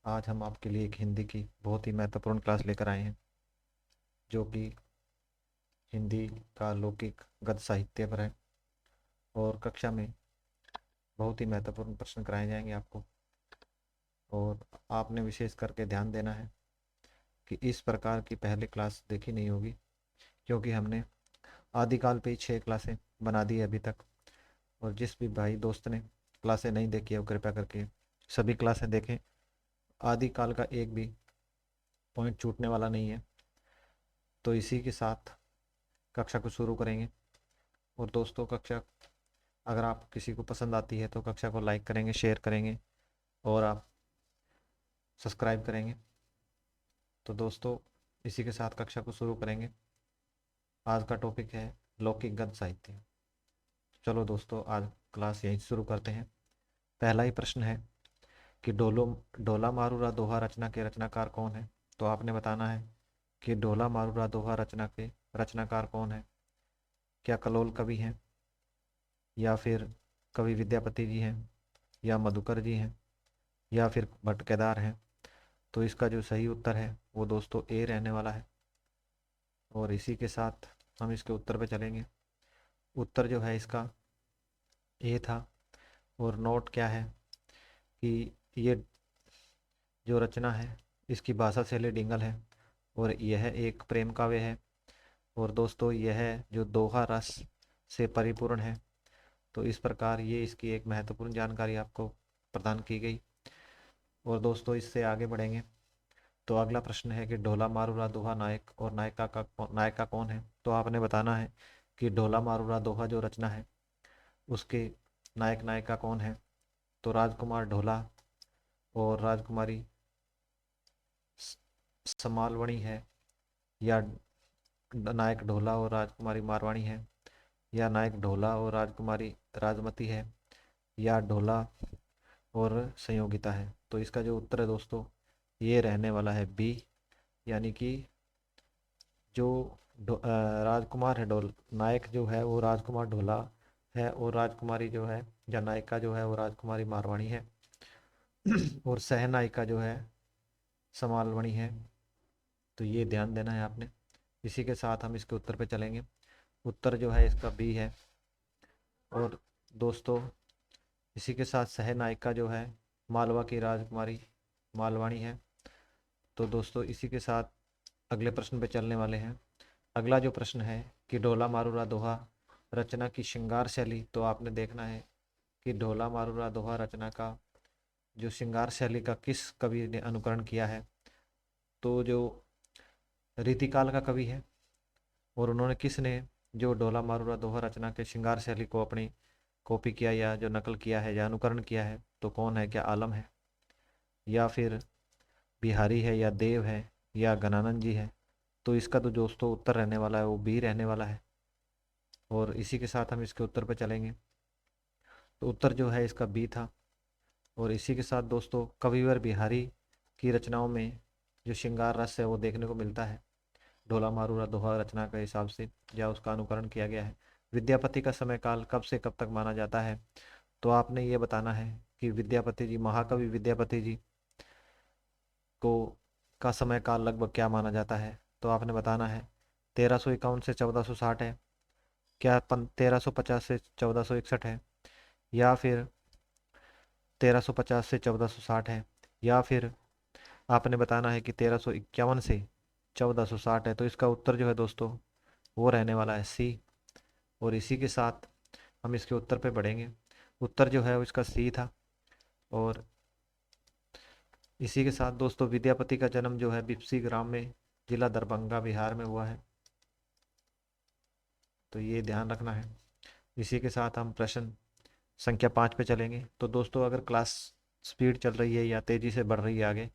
आज हम आपके लिए एक हिंदी की बहुत ही महत्वपूर्ण क्लास लेकर आए हैं, जो कि हिंदी का लौकिक गद्य साहित्य पर है। और कक्षा में बहुत ही महत्वपूर्ण प्रश्न कराए जाएंगे आपको। और आपने विशेष करके ध्यान देना है कि इस प्रकार की पहले क्लास देखी नहीं होगी, क्योंकि हमने आदिकाल पे ही 6 क्लासें बना दी है अभी तक। और जिस भी भाई दोस्त ने क्लासें नहीं देखी है वो कृपया करके सभी क्लासें देखें। आदिकाल का एक भी पॉइंट छूटने वाला नहीं है। तो इसी के साथ कक्षा को शुरू करेंगे। और दोस्तों, कक्षा अगर आप किसी को पसंद आती है तो कक्षा को लाइक करेंगे, शेयर करेंगे और आप सब्सक्राइब करेंगे। तो दोस्तों, इसी के साथ कक्षा को शुरू करेंगे। आज का टॉपिक है लौकिक गद्य साहित्य। चलो दोस्तों, आज क्लास यहीं से शुरू करते हैं। पहला ही प्रश्न है कि ढोला मारूरा दोहा रचना के रचनाकार कौन है। तो आपने बताना है कि ढोला मारूरा दोहा रचना के रचनाकार कौन है। क्या कलोल कवि हैं, या फिर कवि विद्यापति जी हैं, या मधुकर जी हैं, या फिर भट्ट केदार हैं। तो इसका जो सही उत्तर है वो दोस्तों ए रहने वाला है। और इसी के साथ हम इसके उत्तर पे चलेंगे। उत्तर जो है इसका ए था। और नोट क्या है कि ये जो रचना है इसकी भाषा शैली डिंगल है और यह एक प्रेम काव्य है। और दोस्तों, यह जो दोहा रस से परिपूर्ण है। तो इस प्रकार ये इसकी एक महत्वपूर्ण जानकारी आपको प्रदान की गई। और दोस्तों, इससे आगे बढ़ेंगे तो अगला प्रश्न है कि ढोला मारूरा दोहा नायक और नायिका कौन है। तो आपने बताना है कि ढोला मारूरा दोहा जो रचना है उसके नायक नायिका कौन है। तो राजकुमार ढोला और राजकुमारी समालवणी है, या नायक ढोला और राजकुमारी मारवाणी है, या नायक ढोला और राजकुमारी राजमती है, या ढोला और संयोगिता है। तो इसका जो उत्तर है दोस्तों ये रहने वाला है बी, यानी कि जो राजकुमार है ढोल नायक जो है वो राजकुमार ढोला है, और राजकुमारी जो है या नायिका जो है वो राजकुमारी मारवाणी है। और सहनायिका जो है समालवणी है। तो ये ध्यान देना है आपने। इसी के साथ हम इसके उत्तर पे चलेंगे। उत्तर जो है इसका बी है। और दोस्तों, इसी के साथ सहनायिका जो है मालवा की राजकुमारी मालवाणी है। तो दोस्तों, इसी के साथ अगले प्रश्न पे चलने वाले हैं। अगला जो प्रश्न है कि ढोला मारूरा दोहा रचना की श्रृंगार शैली। तो आपने देखना है कि ढोला मारूरा दोहा रचना का जो श्रृंगार शैली का किस कवि ने अनुकरण किया है। तो जो रीतिकाल का कवि है। और उन्होंने किसने जो ढोला मारूरा दोहा रचना के श्रृंगार शैली को अपनी कॉपी किया या जो नकल किया है या अनुकरण किया है, तो कौन है। क्या आलम है, या फिर बिहारी है, या देव है, या गणानंद जी है। तो इसका तो दोस्तों उत्तर रहने वाला है वो बी रहने वाला है। और इसी के साथ हम इसके उत्तर पर चलेंगे। तो उत्तर जो है इसका बी था। और इसी के साथ दोस्तों, कविवर बिहारी की रचनाओं में जो श्रृंगार रस है वो देखने को मिलता है ढोला मारूरा दोहा रचना के हिसाब से, या उसका अनुकरण किया गया है। विद्यापति का समय काल कब से कब तक माना जाता है। तो आपने ये बताना है कि विद्यापति जी, महाकवि विद्यापति जी को का समय काल लगभग क्या माना जाता है। तो आपने बताना है 1351 से 1460 है, क्या 1350 से 1461 है, या फिर 1350 से 1460 है, या फिर आपने बताना है कि 1351 से 1460 है। तो इसका उत्तर जो है दोस्तों वो रहने वाला है सी। और इसी के साथ हम इसके उत्तर पे बढ़ेंगे। उत्तर जो है वो इसका सी था। और इसी के साथ दोस्तों, विद्यापति का जन्म जो है बिपसी ग्राम में, जिला दरभंगा, बिहार में हुआ है। तो ये ध्यान रखना है। इसी के साथ हम प्रश्न संख्या 5 पे चलेंगे। तो दोस्तों, अगर क्लास स्पीड चल रही है या तेज़ी से बढ़ रही है आगे,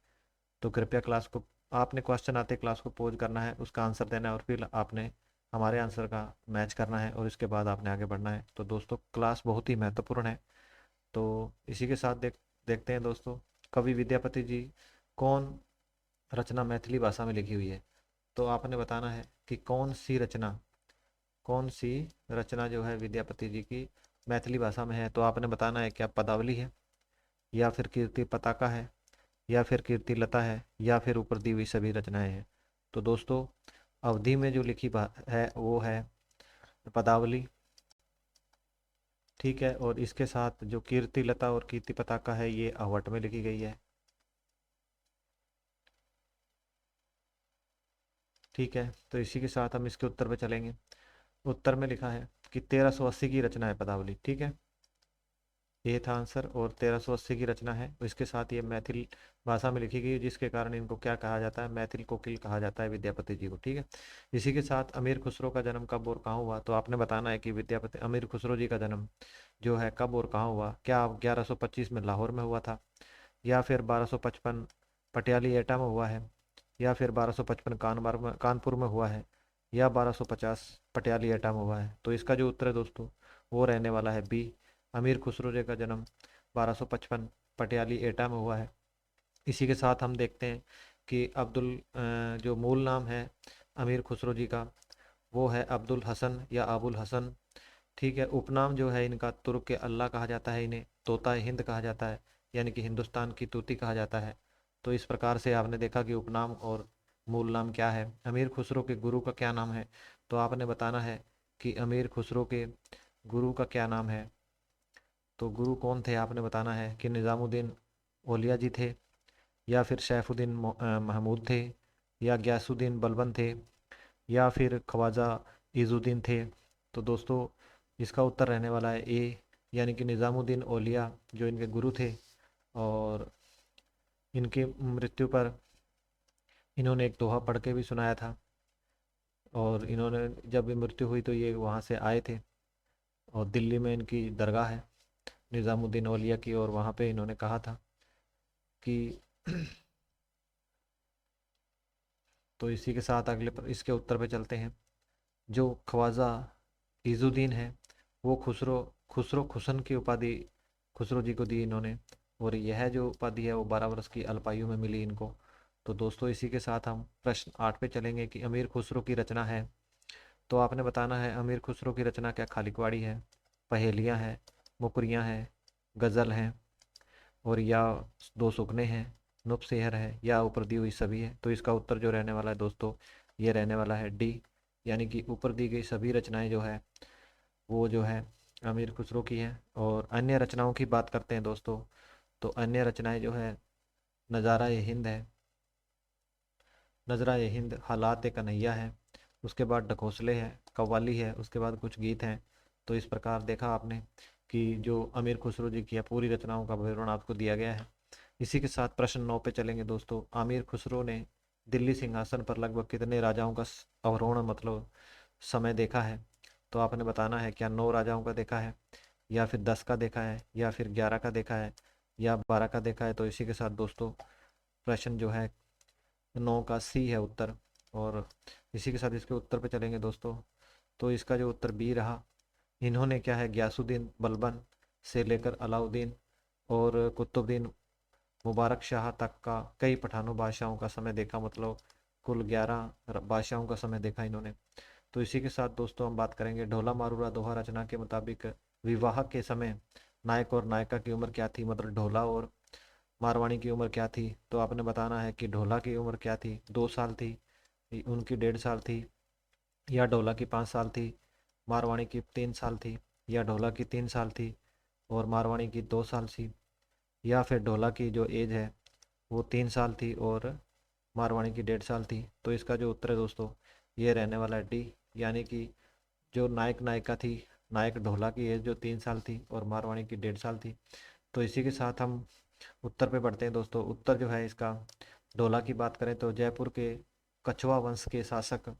तो कृपया क्लास को आपने क्वेश्चन आते क्लास को पॉज करना है, उसका आंसर देना है, और फिर आपने हमारे आंसर का मैच करना है, और इसके बाद आपने आगे बढ़ना है। तो दोस्तों, क्लास बहुत ही महत्वपूर्ण है। तो इसी के साथ देखते हैं दोस्तों, कवि विद्यापति जी कौन रचना मैथिली भाषा में लिखी हुई है। तो आपने बताना है कि कौन सी रचना जो है विद्यापति जी की मैथिली भाषा में है। तो आपने बताना है क्या पदावली है, या फिर कीर्ति पताका है, या फिर कीर्तिलता है, या फिर ऊपर दी हुई सभी रचनाएं हैं। तो दोस्तों अवधि में जो लिखी है वो है पदावली, ठीक है। और इसके साथ जो कीर्तिलता और कीर्ति पताका है ये अवट में लिखी गई है, ठीक है। तो इसी के साथ हम इसके उत्तर पे चलेंगे। उत्तर में लिखा है कि 1380 की रचना है पदावली, ठीक है। ये था आंसर। और 1380 की रचना है, इसके साथ ये मैथिल भाषा में लिखी गई है, जिसके कारण इनको क्या कहा जाता है, मैथिल कोकिल कहा जाता है विद्यापति जी को, ठीक है। इसी के साथ अमीर खुसरो का जन्म कब और कहाँ हुआ, तो आपने बताना है कि विद्यापति अमीर खुसरो जी का जन्म जो है कब और कहाँ हुआ। क्या 1125 में लाहौर में हुआ था, या फिर 1255 पटियाली एटा में हुआ है, या फिर 1255 कानपुर में हुआ है, या 1250 पटियाली एटा में हुआ है। तो इसका जो उत्तर है दोस्तों वो रहने वाला है बी, अमीर खुसरो जी का जन्म 1255 पटियाली एटा में हुआ है। इसी के साथ हम देखते हैं कि जो मूल नाम है अमीर खुसरो जी का वो है अब्दुल हसन या अबुल हसन, ठीक है। उपनाम जो है इनका तुर्क के अल्लाह कहा जाता है, इन्हें तोता हिंद कहा जाता है, यानी कि हिंदुस्तान की तूती कहा जाता है। तो इस प्रकार से आपने देखा कि उपनाम और मूल नाम क्या है। अमीर खुसरो के गुरु का क्या नाम है, तो आपने बताना है कि अमीर खुसरो के गुरु का क्या नाम है। तो गुरु कौन थे आपने बताना है कि निज़ामुद्दीन औलिया जी थे, या फिर सैफुद्दीन महमूद थे, या गयासुद्दीन बलबन थे, या फिर ख्वाजा इजुद्दीन थे। तो दोस्तों इसका उत्तर रहने वाला है ए, यानी कि निज़ामुद्दीन औलिया जो इनके गुरु थे। और इनकी मृत्यु पर इन्होंने एक दोहा पढ़ के भी सुनाया था। और इन्होंने जब मृत्यु हुई तो ये वहाँ से आए थे, और दिल्ली में इनकी दरगाह है निज़ामुद्दीन औलिया की, और वहाँ पे इन्होंने कहा था कि तो इसी के साथ इसके उत्तर पे चलते हैं। जो ख्वाजा इजुद्दीन है वो खुसरो खुसरो खुसन की उपाधि खुसरो जी को दी इन्होंने, और यह जो उपाधि है वो 12 वर्ष की अल्पायु में मिली इनको। तो दोस्तों इसी के साथ हम प्रश्न 8 पे चलेंगे कि अमीर खुसरो की रचना है। तो आपने बताना है अमीर खुसरो की रचना क्या खालिकवाड़ी है, पहेलियाँ हैं, मुकरियाँ हैं, गज़ल हैं, और या दो सुखने हैं, नुब्सहर है, या ऊपर दी हुई सभी है। तो इसका उत्तर जो रहने वाला है दोस्तों ये रहने वाला है डी, यानी कि ऊपर दी गई सभी रचनाएं जो है वो जो है अमीर खुसरो की है। और अन्य रचनाओं की बात करते हैं दोस्तों, तो अन्य रचनाएं जो है नज़ारा ए हिंद है, नजरा ए हिंद, हालात ए कन्हैया है, उसके बाद ढकोसले है, कव्वाली है, उसके बाद कुछ गीत हैं। तो इस प्रकार देखा आपने कि जो अमीर खुसरो जी की है पूरी रचनाओं का विवरण आपको दिया गया है। इसी के साथ प्रश्न 9 पे चलेंगे दोस्तों। आमिर खुसरो ने दिल्ली सिंहासन पर लगभग कितने राजाओं का अवरोहण मतलब समय देखा है, तो आपने बताना है क्या 9 राजाओं का देखा है, या फिर 10 का देखा है, या फिर 11 का देखा है, या 12 का देखा है। तो इसी के साथ दोस्तों प्रश्न जो है 9 का सी है उत्तर। और इसी के साथ इसके उत्तर पे चलेंगे दोस्तों। तो इसका जो उत्तर बी रहा, इन्होंने क्या है गयासुद्दीन बलबन से लेकर अलाउद्दीन और कुतुबुद्दीन मुबारक शाह तक का कई पठानों बादशाहों का समय देखा, मतलब कुल 11 बादशाहों का समय देखा इन्होंने। तो इसी के साथ दोस्तों हम बात करेंगे ढोला मारूरा दोहा रचना के मुताबिक विवाह के समय नायक और नायिका की उम्र क्या थी, मतलब ढोला और मारवाणी की उम्र क्या थी। तो आपने बताना है कि ढोला की उम्र क्या थी, 2 साल थी, उनकी 1.5 साल थी, या ढोला की 5 साल थी, मारवाणी की 3 साल थी, या ढोला की 3 साल थी और मारवाणी की 2 साल थी, या फिर ढोला की जो एज है वो 3 साल थी और मारवाणी की 1.5 साल थी। तो इसका जो उत्तर है दोस्तों ये रहने वाला है डी, यानी कि जो नायक नायिका थी, नायक ढोला की एज जो 3 साल थी और मारवाणी की 1.5 साल थी। तो इसी के साथ हम उत्तर पे बढ़ते हैं दोस्तों। उत्तर जो है इसका ढोला की बात करें तो जयपुर के कछुआ वंश के शासक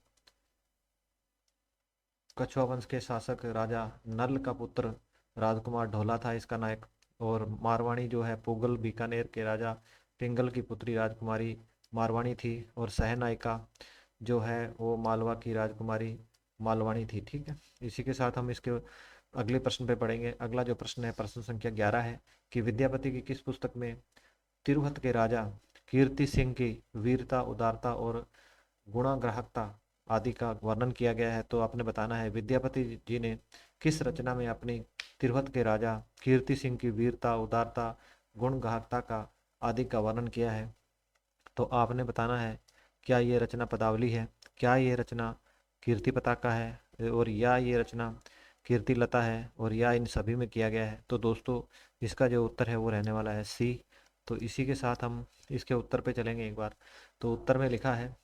कछुआ वंश के शासक राजा नल का पुत्र राजकुमार ढोला था इसका नायक। और मारवाणी जो है पुगल बीकानेर के राजा पिंगल की पुत्री राजकुमारी मारवाणी थी, और सहनायिका जो है वो मालवा की राजकुमारी मालवाणी थी, ठीक है। इसी के साथ हम इसके अगले प्रश्न पे पढ़ेंगे। अगला जो प्रश्न है प्रश्न संख्या 11 है कि विद्यापति की किस पुस्तक में तिरहुत के राजा कीर्ति सिंह की वीरता, उदारता और गुणाग्राहकता आदि का वर्णन किया गया है। तो आपने बताना है विद्यापति जी ने किस रचना में अपनी तिरहुत के राजा कीर्ति सिंह की वीरता, उदारता, गुणग्राहकता का आदि का वर्णन किया है। तो आपने बताना है क्या ये रचना पदावली है, क्या ये रचना कीर्ति पताका है, और या ये रचना कीर्ति लता है, और या इन सभी में किया गया है। तो दोस्तों इसका जो उत्तर है वो रहने वाला है सी। तो इसी के साथ हम इसके उत्तर पे चलेंगे एक बार। तो उत्तर में लिखा है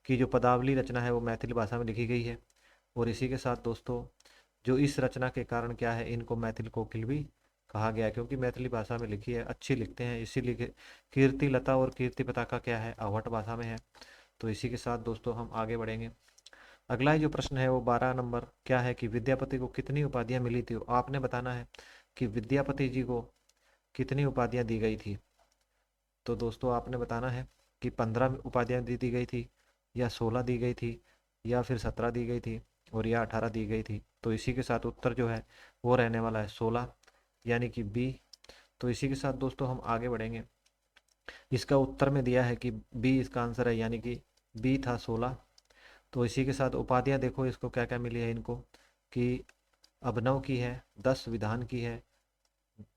कि जो पदावली रचना है वो मैथिली भाषा में लिखी गई है, और इसी के साथ दोस्तों जो इस रचना के कारण क्या है, इनको मैथिल कोकिल भी कहा गया है, क्योंकि मैथिली भाषा में लिखी है, अच्छी लिखते हैं इसीलिए। कीर्ति लता और कीर्ति पताका क्या है, अवहट भाषा में है। तो इसी के साथ दोस्तों हम आगे बढ़ेंगे। अगला ही जो प्रश्न है वो 12 नंबर क्या है कि विद्यापति को कितनी उपाधियां मिली थी। आपने बताना है कि विद्यापति जी को कितनी उपाधियां दी गई थी। तो दोस्तों आपने बताना है कि 15 उपाधियां दी गई थी, या 16 दी गई थी, या फिर 17 दी गई थी, और या 18 दी गई थी। तो इसी के साथ उत्तर जो है वो रहने वाला है 16, यानी कि बी। तो इसी के साथ दोस्तों हम आगे बढ़ेंगे। इसका उत्तर में दिया है कि बी इसका आंसर है, यानी कि बी था 16। तो इसी के साथ उपाधियां देखो इसको क्या क्या मिली है इनको, कि अभिनव की है, 10 विधान की है,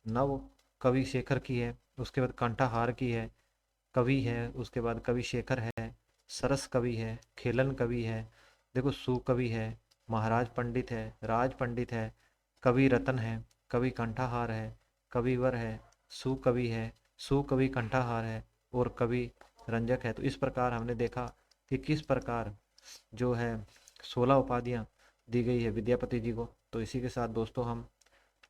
नव कवि शेखर की है, उसके बाद कंठाहार की है, कवि है, उसके बाद कवि शेखर है, सरस कवि है, खेलन कवि है, देखो सुकवि है, महाराज पंडित है, राज पंडित है, कवि रतन है, कवि कंठाहार है, कविवर है, सुकवि है, सुकवि कंठाहार है, और कवि रंजक है। तो इस प्रकार हमने देखा कि किस प्रकार जो है 16 उपाधियां दी गई है विद्यापति जी को। तो इसी के साथ दोस्तों हम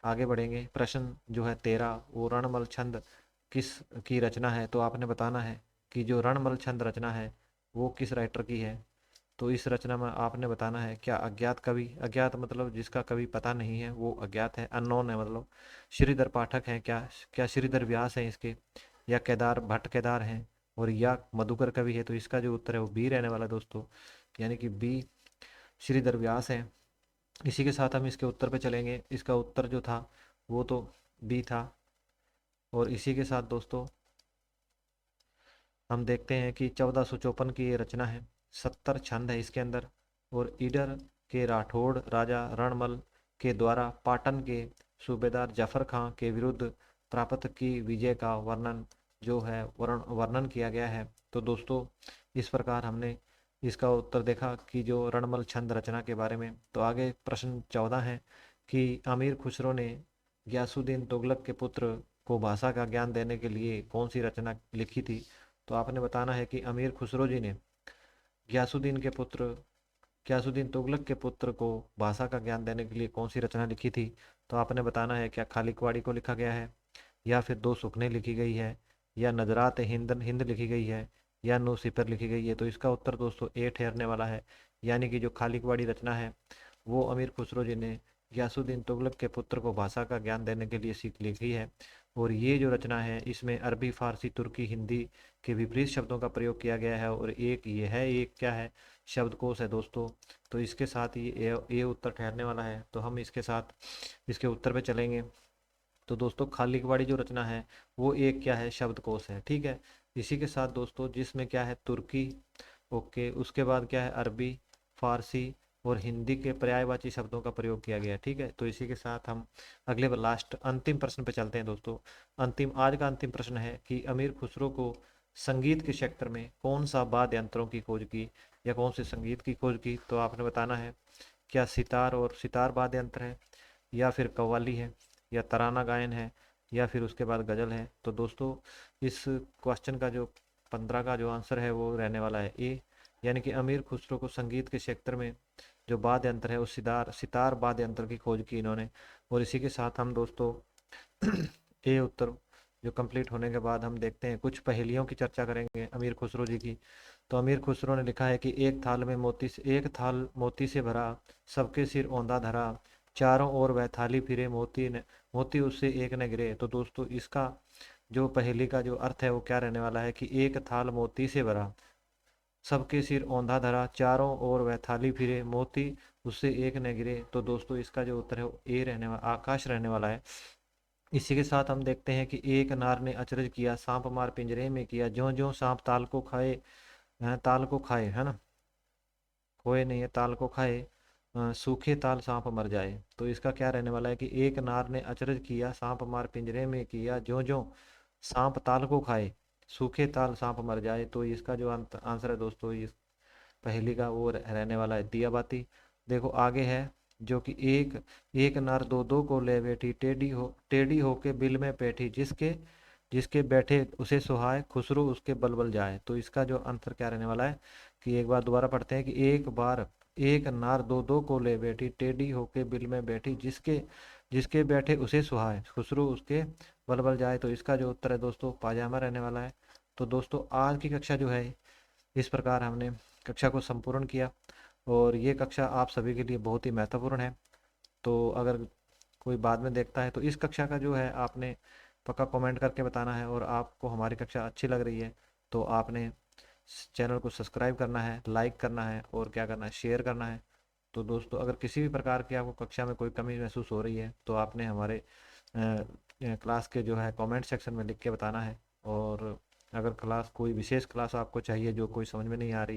आगे बढ़ेंगे। प्रश्न जो है 13, वो रणमल छंद किस की रचना है। तो आपने बताना है कि जो रणमल छंद रचना है वो किस राइटर की है। तो इस रचना में आपने बताना है क्या अज्ञात कवि, अज्ञात मतलब जिसका कवि पता नहीं है वो अज्ञात है, अननोन है मतलब, श्रीधर पाठक है क्या, क्या श्रीधर व्यास है इसके, या केदार भट्ट केदार हैं, और या मधुकर कवि है। तो इसका जो उत्तर है वो बी रहने वाला दोस्तों, यानी कि बी श्रीधर व्यास है। इसी के साथ हम इसके उत्तर पे चलेंगे। इसका उत्तर जो था वो तो बी था। और इसी के साथ दोस्तों हम देखते हैं कि 1454 की ये रचना है, 70 छंद है इसके अंदर, और ईडर के राठौड़ राजा रणमल के द्वारा पाटन के सूबेदार जफर खां के विरुद्ध प्राप्त की विजय का वर्णन जो है वर्णन किया गया है। तो दोस्तों इस प्रकार हमने इसका उत्तर देखा कि जो रणमल छंद रचना के बारे में। तो आगे प्रश्न 14 है कि अमीर खुसरो ने गयासुद्दीन तुगलक के पुत्र को भाषा का ज्ञान देने के लिए कौन सी रचना लिखी थी। तो आपने बताना है कि अमीर खुसरो जी ने गयासुद्दीन के पुत्र गयासुद्दीन तुगलक के पुत्र को भाषा का ज्ञान देने के लिए कौन सी रचना लिखी थी। तो आपने बताना है क्या खालिकवाड़ी को लिखा गया है, या फिर दो सुखने लिखी गई है, या नजरात हिंद हिंद लिखी गई है, या नो सिपर लिखी गई है। तो इसका उत्तर दोस्तों ए ठहरने वाला है, यानी कि जो खालिकवाड़ी रचना है वो अमीर खुसरो जी ने गयासुद्दीन तुगलक के पुत्र को भाषा का ज्ञान देने के लिए सीख लिखी है। और ये जो रचना है इसमें अरबी फारसी तुर्की हिंदी के विपरीत शब्दों का प्रयोग किया गया है, और एक ये है, एक क्या है, शब्दकोश है दोस्तों। तो इसके साथ ये उत्तर ठहरने वाला है। तो हम इसके साथ इसके उत्तर पे चलेंगे। तो दोस्तों खालिकवाड़ी जो रचना है वो एक क्या है, शब्दकोश है, ठीक है। इसी के साथ दोस्तों जिसमें क्या है तुर्की, ओके, उसके बाद क्या है अरबी, फारसी और हिंदी के पर्यायवाची शब्दों का प्रयोग किया गया है, ठीक है। तो इसी के साथ हम अगले लास्ट अंतिम प्रश्न पे चलते हैं दोस्तों। आज का अंतिम प्रश्न है कि अमीर खुसरो को संगीत के क्षेत्र में कौन सा वाद्य यंत्रों की खोज की, या कौन से संगीत की खोज की। तो आपने बताना है क्या सितार और सितार वाद्य यंत्र है, या फिर कव्वाली है, या तराना गायन है, या फिर उसके बाद गजल है। तो दोस्तों इस क्वेश्चन का जो 15 का जो आंसर है वो रहने वाला है ए, यानी कि अमीर खुसरो को संगीत के क्षेत्र में जो वाद्य यंत्र है वो सितार सितार वाद्य यंत्र की खोज की इन्होंने। और इसी के साथ हम दोस्तों ए उत्तर जो कंप्लीट होने के बाद हम देखते हैं कुछ पहेलियों की चर्चा करेंगे अमीर खुसरो जी की। तो अमीर खुसरो ने लिखा है कि एक थाल मोती से भरा, सबके सिर औंधा धरा, चारों ओर वह थाली फिरे, मोती उससे एक न गिरे। तो दोस्तों इसका जो पहेली का जो अर्थ है वो क्या रहने वाला है कि एक थाल मोती से भरा, सबके सिर औंधा धरा, चारों ओर वह थाली फिरे, मोती उससे एक न गिरे। तो दोस्तों इसका जो उत्तर है वो ए रहने वाला, आकाश रहने वाला है। इसी के साथ हम देखते हैं कि एक नार ने अचरज किया, सांप मार पिंजरे में किया, ज्यों ज्यों सांप ताल को खाए, ताल को खाए, है ना, खोए नहीं है ताल को खाए, सूखे ताल सांप मर जाए। तो इसका क्या रहने वाला है कि एक नार ने अचरज किया, सांप मार पिंजरे में किया, ज्यों ज्यों सांप ताल को खाए, सूखे ताल सांप मर जाए। तो इसका जो आंसर है दोस्तों इस पहेली का वो रहने वाला है दिया बाती। देखो आगे है, जो कि एक एक नार दो दो को ले बैठी, टेढ़ी होके बिल में बैठी, जिसके जिसके बैठे उसे सुहाए, खुसरो उसके बलबल जाए। तो इसका जो आंसर क्या रहने वाला है कि एक बार दोबारा पढ़ते हैं कि एक बार एक नार दो दो को ले बैठी, टेढ़ी होके बिल में बैठी, जिसके जिसके बैठे उसे सुहाए, खुसरो उसके बलबल जाए। तो इसका जो उत्तर है दोस्तों पाजामा रहने वाला है। तो दोस्तों आज की कक्षा जो है इस प्रकार हमने कक्षा को संपूर्ण किया, और ये कक्षा आप सभी के लिए बहुत ही महत्वपूर्ण है। तो अगर कोई बाद में देखता है तो इस कक्षा का जो है आपने पक्का कमेंट करके बताना है, और आपको हमारी कक्षा अच्छी लग रही है तो आपने चैनल को सब्सक्राइब करना है, लाइक करना है, और क्या करना है, शेयर करना है। तो दोस्तों अगर किसी भी प्रकार की आपको कक्षा में कोई कमी महसूस हो रही है तो आपने हमारे क्लास के जो है कमेंट सेक्शन में लिख के बताना है। और अगर क्लास कोई विशेष क्लास आपको चाहिए जो कोई समझ में नहीं आ रही